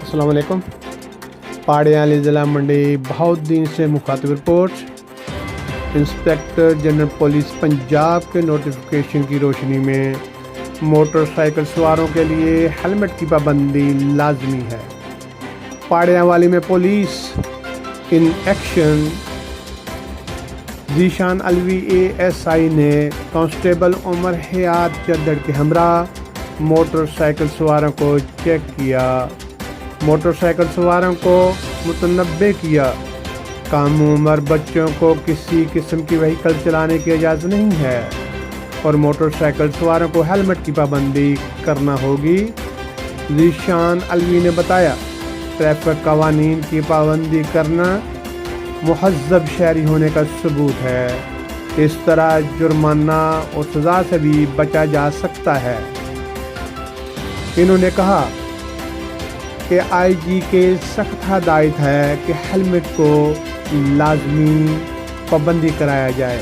अस्सलाम वालेकुम। पाड़ियाली ज़िला मंडी बहाउद्दीन से मुखातिब report. Inspector general police Punjab के नोटिफिकेशन की रोशनी में मोटरसाइकिल सवारों के लिए हेलमेट की पाबंदी लाजमी है। पाड़ियावाली में police in action Zeeshan Alvi ASI ने कांस्टेबल उमर हयात जद्दड़ के हमरा मोटरसाइकिल सवारों को चेक किया। मोटरसाइकिल सवारों को मुतनब्बे किया कम उम्र बच्चों को किसी किस्म की व्हीकल चलाने की इजाज़त नहीं है और मोटरसाइकिल सवारों को हेलमेट की पाबंदी करना होगी। ज़ीशान अलवी ने बताया, ट्रैफिक कवानीन की पाबंदी करना मुहज़्ज़ब शहरी होने का सबूत है। इस तरह जुर्माना और सज़ा से भी बचा जा सकता है। इन्होंने कहा कि IG के सख्त हदायत है कि हेलमेट को लाजमी पाबंदी कराया जाए।